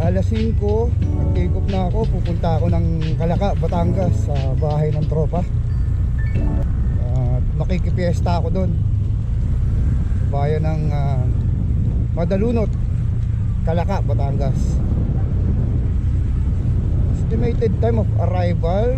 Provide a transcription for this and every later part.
Alas 5, nag-take off na ako. Pupunta ako ng Calaca, Batangas, sa bahay ng tropa. Nakikipiesta ako doon, bayan ng Madalunot, Calaca, Batangas. Estimated time of arrival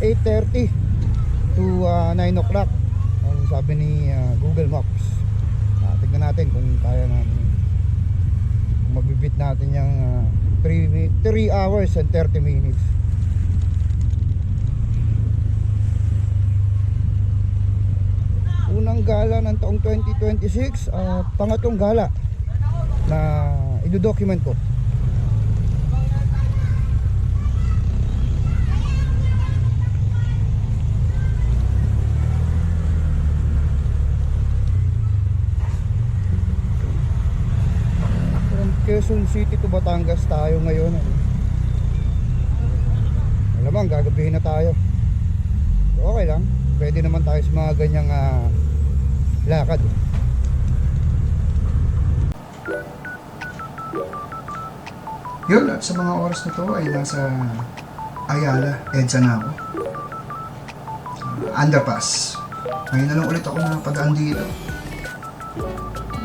8:30 to 9 o'clock ang sabi ni Google Maps. Tignan natin kung kaya natin, kung mabibit natin yung 3 hours and 30 minutes. Unang gala ng taong 2026 at pangatlong gala na idodocument ko. From Quezon City to Batangas tayo ngayon. Alamang gagabihin na tayo. Okay lang, pwede naman tayo sa mga ganyang lakad. Yun, at sa mga oras na to ay nasa Ayala, EDSA na ako. Underpass. Ngayon na lang ulit ako napadaan dito.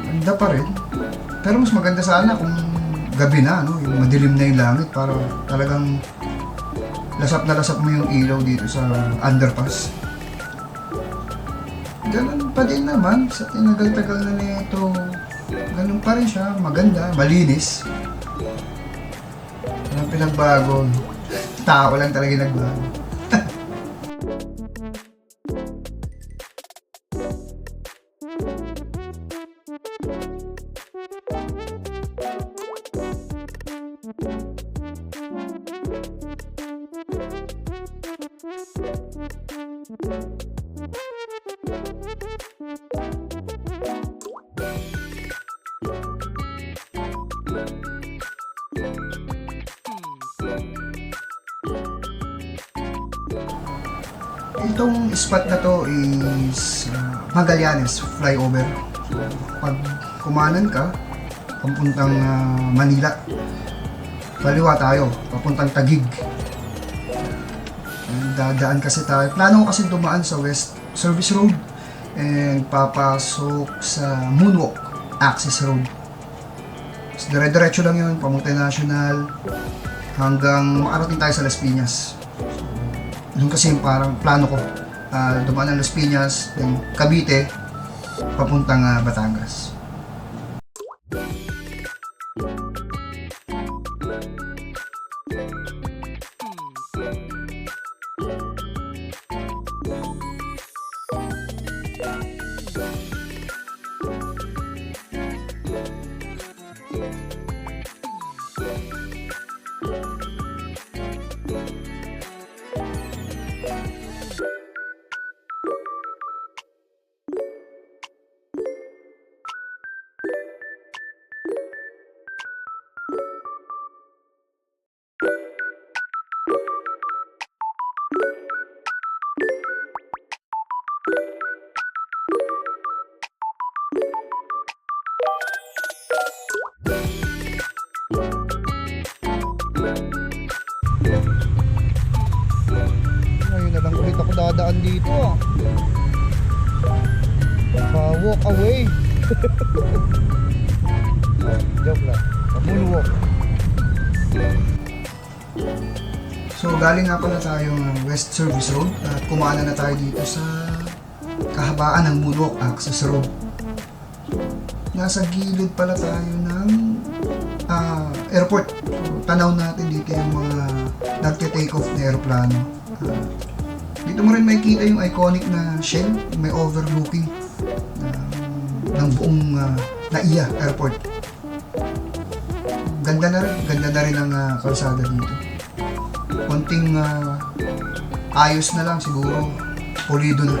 Ganda pa rin. Pero mas maganda sana kung gabi na, no? Yung madilim na yung langit para talagang lasap na lasap mo yung ilaw dito sa underpass. Ganun pa din naman sa tinagal-tagal na nito. Ganun pa rin siya, maganda, malinis. Walang pinagbago. Tao lang talaga nagbago. Itong spot na to is Magallanes flyover. So, pag kumanan ka papuntang Manila, kaliwa tayo papuntang Taguig. Dadaan kasi tayo, plano ko kasi dumaan sa West Service Road and papasok sa Moonwalk Access Road. So, dire-diretso lang yun, Pamuntay National hanggang makarating tayo sa Las Piñas. Doon kasi yung parang plano ko, dumaan ng Las Piñas, then Cavite, papuntang Batangas. Ngayon na lang ulit ako dadaan dito walk away. Joke lang. Moonwalk. So galing nga pala tayo ng West Service Road at kumana na tayo dito sa kahabaan ng Moonwalk Access Road. Nasa gilid pala tayo ng airport. So, tanaw natin dito yung mga nagte-take off na aeroplano. Dito mo rin makikita yung iconic na shell, may overlooking ng buong NAIA Airport. Ganda na rin ang kalsada dito. Konting ayos na lang siguro, pulido na.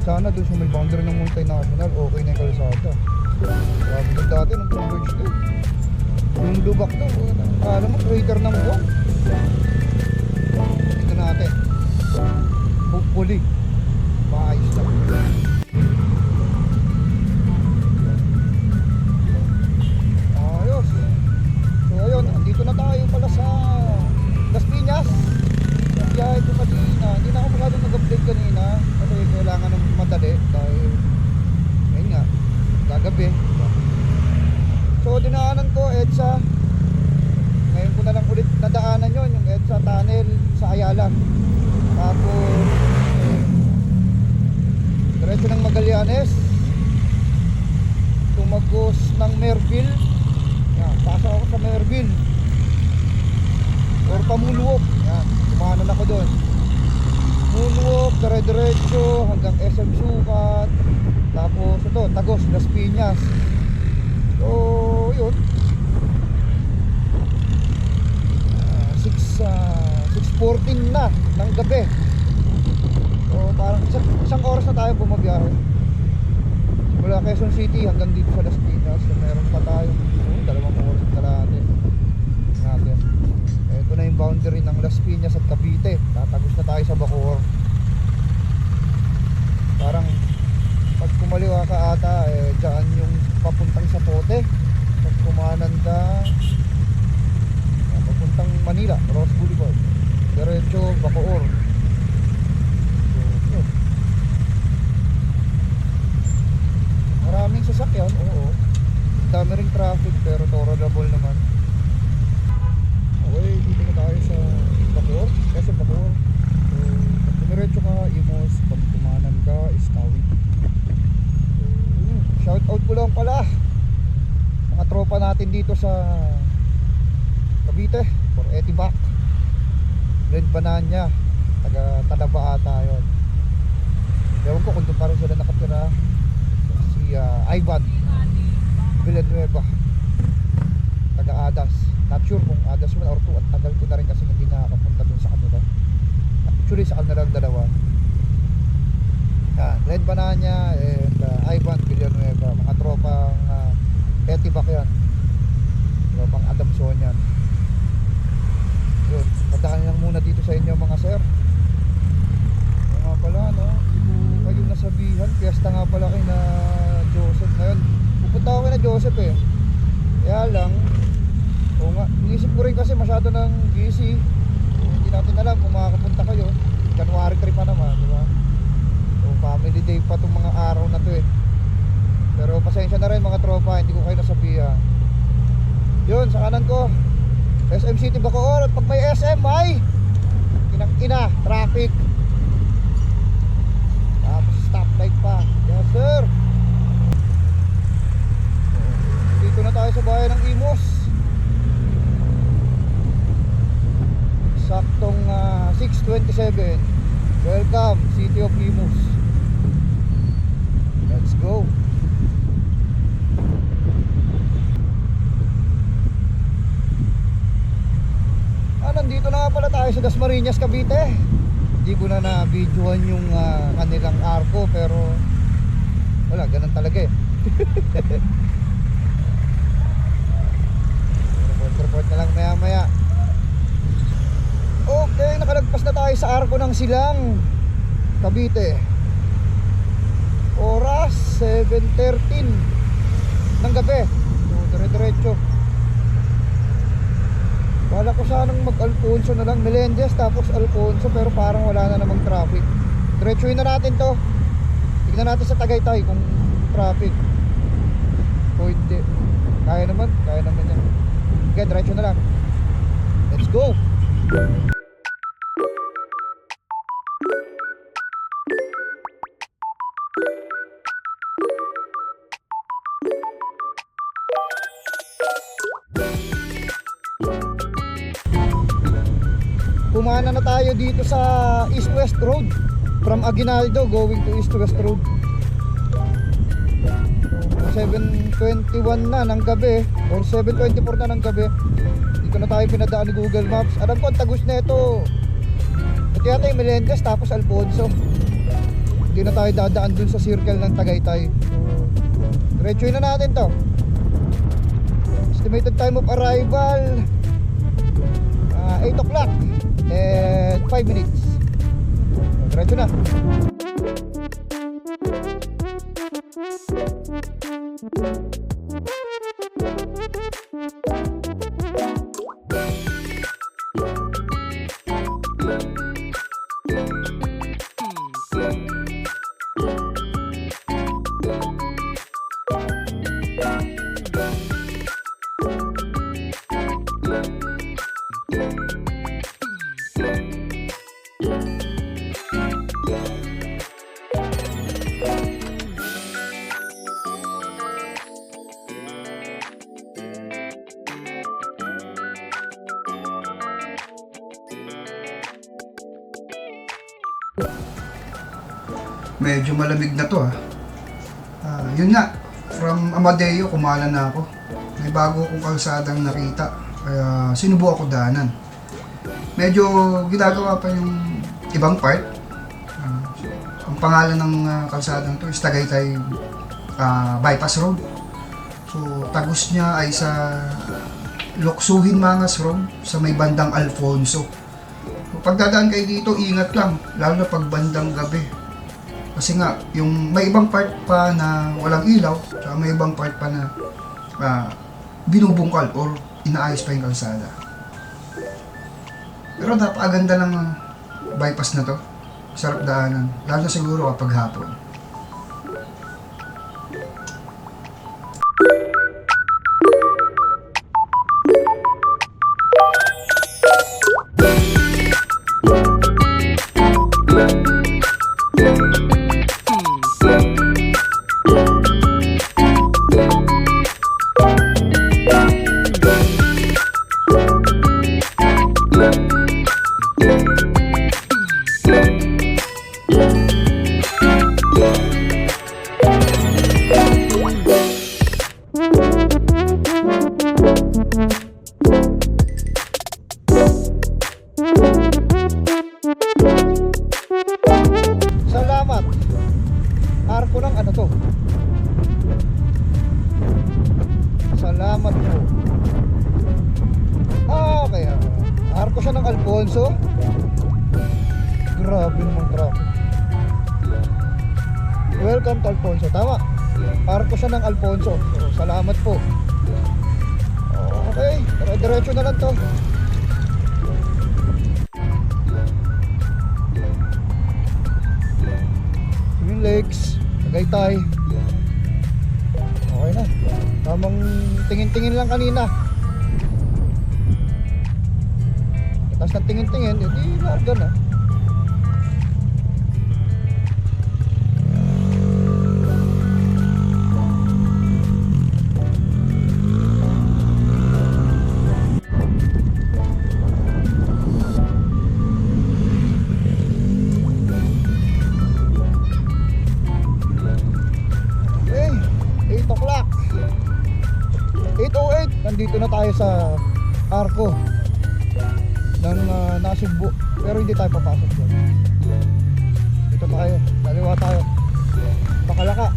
Sana doon sa may boundary ng multinational, okay na yung kalsada. Grabe doon dati nung converge doon. Yung lubak doon, alam mo, crater ng buwan. Dito natin. Hopefully, maayos lang. Ayos. So ayun, andito na tayo pala sa Las Piñas. Biyahe ko kanina, hindi na ako masyadong nag-update kanina kasi kailangan ng madali dahil ayun nga, gagabi. So dinaanan ko EDSA, ngayon ko na lang ulit nadaanan yon, yung EDSA tunnel sa Ayala. Tapos diretso ng Magallanes, tumagos ng Merville. Yan, pasok ako sa Merville or Moonwalk. Yan, kumanan ako doon. Moonwalk, dire-diretso hanggang SM Sukat. Tapos ito, Tagos, Las Piñas. So, yun. 6:14 na ng gabi. So, parang isang oras na tayo bumabiyahe. Mula Quezon City hanggang dito sa Las Piñas. So, meron pa tayo 2 oras na natin. Ito na yung boundary ng Las Piñas at Cavite. Tatagos na tayo sa Bacoor. Parang pag kumaliwa ka ata, dyan yung papuntang Zapote. Pag kumanan ka, papuntang Manila, Ross Boulevard. Diretso, Bacoor. So, yun. Maraming sasakyan, oo. Dami ring traffic pero tolerable naman. Okay, dito na tayo sa Bacoor, kasi Bacoor. So, pag dumiretso ka, Imos, pag kumanan ka, Iskawi. Shout out ko lang pala mga tropa natin dito sa Cavite, for Etibac, Red Banana, taga Talaba ata yun. Ewan ko kung doon pa rin sila nakatira. Si Ivan Villanueva, taga Adas. Not sure kung Adas 1 or 2, at tagal ko na rin kasi hindi nakakapunta dun sa kanila. Actually sa kanila dalawa. Red Banana and Ivan Villanueva, mga tropang Etibac yan, tropang Adamson yan. Yun, pagdakan lang muna dito sa inyo mga sir. Nga pala, no, hindi ko kayo nasabihan, piyesta nga pala kay na Joseph ngayon. Pupunta ako kay na Joseph kaya lang Oo nga, inisip ko rin kasi masyado ng busy. Hindi natin alam kung makakapunta kayo. January 3 pa naman, di ba? So family day pa itong mga araw na to eh. Pero pasensya na rin mga tropa, hindi ko kayo nasabihan. Yun, sa kanan ko SM City Bacoor. At pag may SM ay inang ina, traffic. Tapos stoplight pa. Yes sir. Dito na tayo sa bayan ng Imus. Saktong 6:27. Welcome City of Imus. Let's go. Nandito na nga pala tayo sa Dasmariñas, Cavite. Hindi ko na na-videoan yung kanilang arko, pero wala, ganun talaga eh. report na lang maya maya. Okay, nakalagpas na tayo sa arko ng Silang, Cavite. Oras 7:13 ng gabi. So dire-diretso. Wala ko sanang mag-Alfonso na lang, Melendez tapos Alfonso, pero parang wala na namang traffic. Diretsuhin na natin to. Tignan natin sa Tagaytay kung traffic o hindi. Kaya naman yan. Okay, diretso na lang. Let's go. Pumana na tayo dito sa East-West Road from Aguinaldo going to East-West Road. 7:21 na ng gabi or 7:24 na ng gabi. Dito na tayo pinadaan ni Google Maps. Alam ko ang tagus na ito. Ito yata yung Melendez tapos Alfonso. Hindi na tayo dadaan dun sa circle ng Tagaytay. Diretsuhin na natin to. Estimated time of arrival 8 o'clock and 5 minutes. Diretso na. Medyo malamig na to yun nga, from Amadeo kumala na ako. May bago akong kalsadang nakita, kaya sinubukan ko daanan. Medyo ginagawa pa yung ibang part. Ang pangalan ng kalsadang to is Tagaytay Bypass Road. So tagus niya ay sa Luksuhin Mangas Road sa may bandang Alfonso. So, pagdadaan kayo dito, ingat lang, lalo na pag bandang gabi. Kasi nga, yung may ibang part pa na walang ilaw, tsaka may ibang part pa na binubungkal or inaayos pa yung kalsada. Pero napakaganda ng bypass na to. Sarap daanan, lalo na siguro kapag hapon. Salamat. Arko ng ano to? Salamat po. Okay. Arko siya ng Alfonso. Grabe naman traffic. Welcome to Alfonso. Tama. Arko siya ng Alfonso. So, salamat po. Okay, diretso na lang to. Twin Lakes, Tagaytay. Okay na. Tamang tingin-tingin lang kanina. Tapos ng tingin-tingin, edi larga na. Okay, 8 o'clock. 8:08, nandito na tayo sa Arco ng Nasugbu, pero hindi tayo papasok doon. Dito tayo, kaliwa tayo, Pakalaka.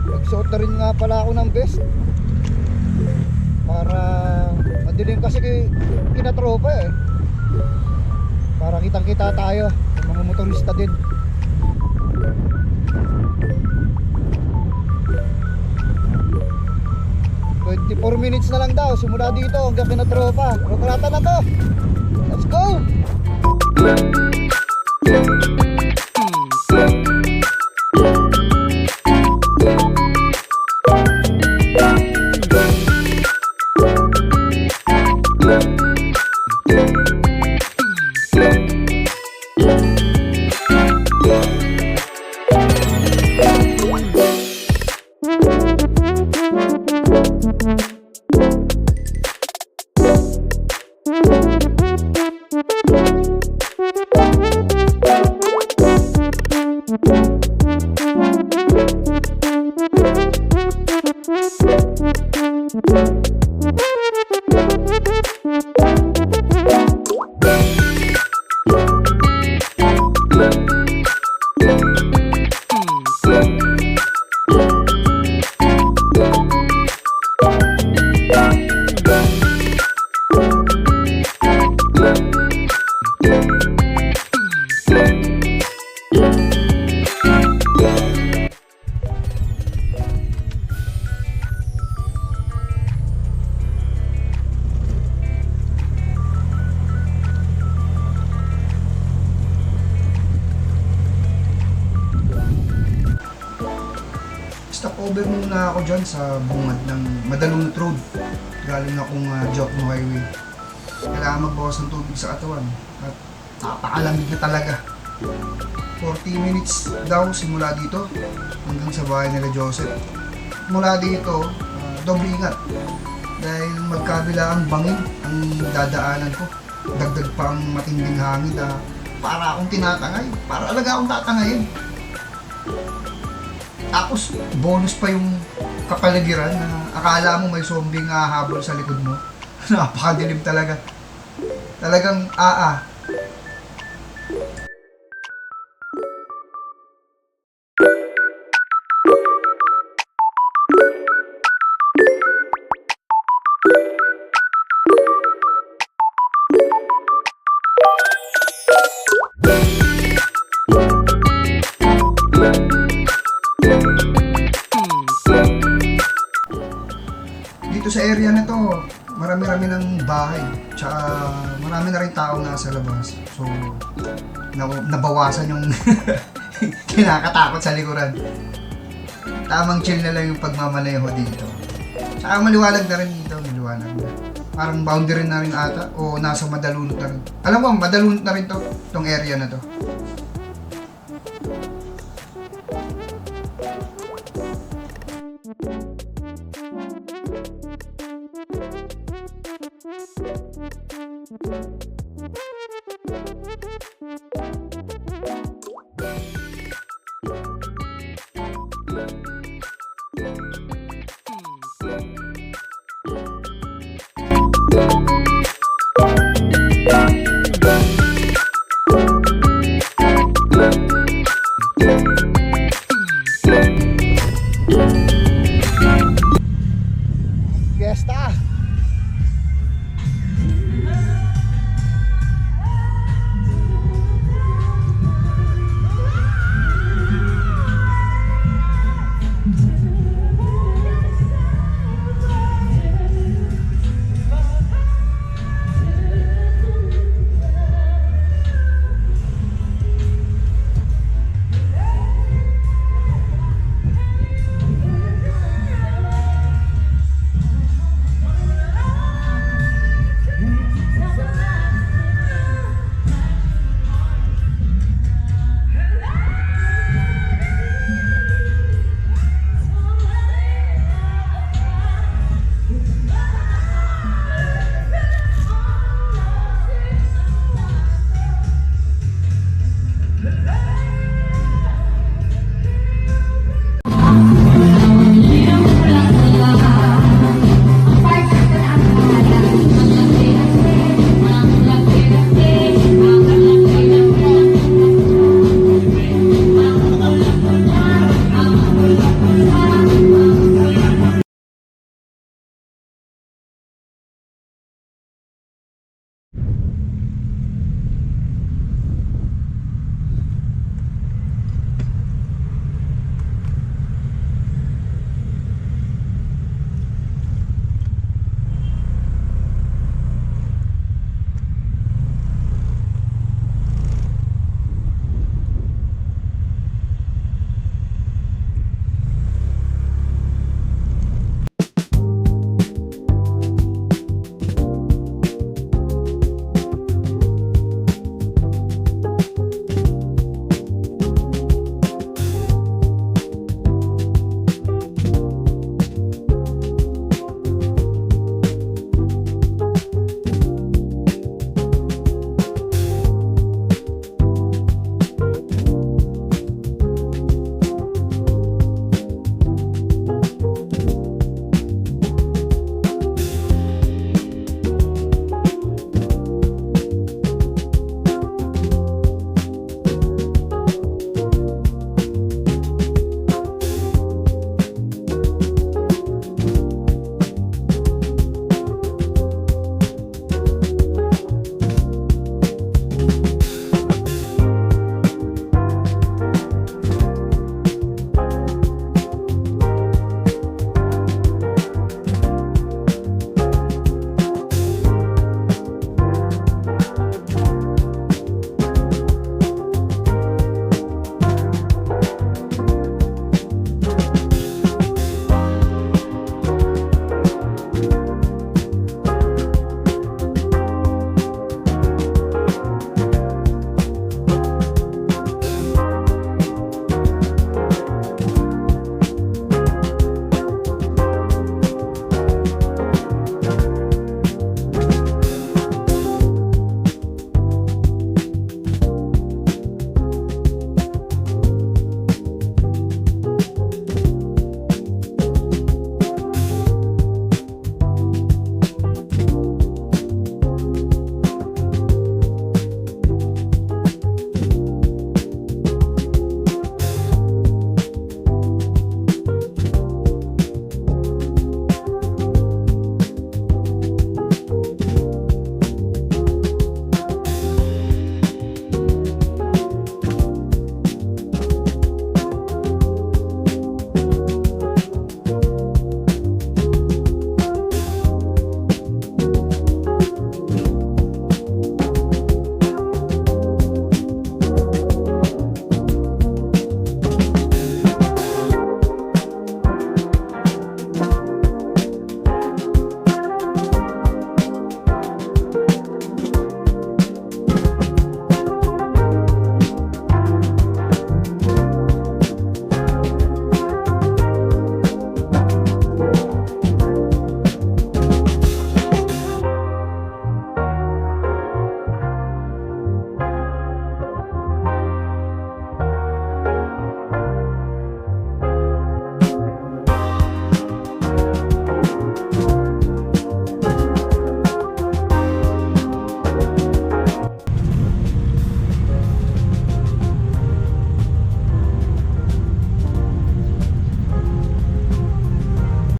Nagsuot na rin nga pala ako ng vest para madilim kasi kinatropa eh, para kitang kita tayo ng mga motorista din. 24 minutes na lang daw simula dito hanggang kinatropa. Kontrata na to. Let's go! Stopover muna ako dyan sa bungad ng Madalunot Road. Galing akong Jokno Highway. Kailangan magbawas ng tubig sa katawan. At napakalamig na talaga. 40 minutes daw simula dito hanggang sa bahay nila Joseph. Mula dito, doble ingat. Dahil magkabila ang bangin ang dadaanan ko. Dagdag pa ang matinding hangin na para akong tinatangay. Para alaga akong tatangayin. Tapos, bonus pa yung kapaligiran na akala mo may zombie nga habol sa likod mo. Napakadilim talaga. Talagang dito sa area na to, marami-rami ng bahay. Tsaka marami na rin tao nasa labas. So, nabawasan yung kinakatakot sa likuran. Tamang chill na lang yung pagmamaneho dito. Tsaka maliwanag na rin dito, maliwanag na. Parang boundary na rin ata o nasa Madalunot na rin. Alam mo, Madalunot na rin to, tong area na to.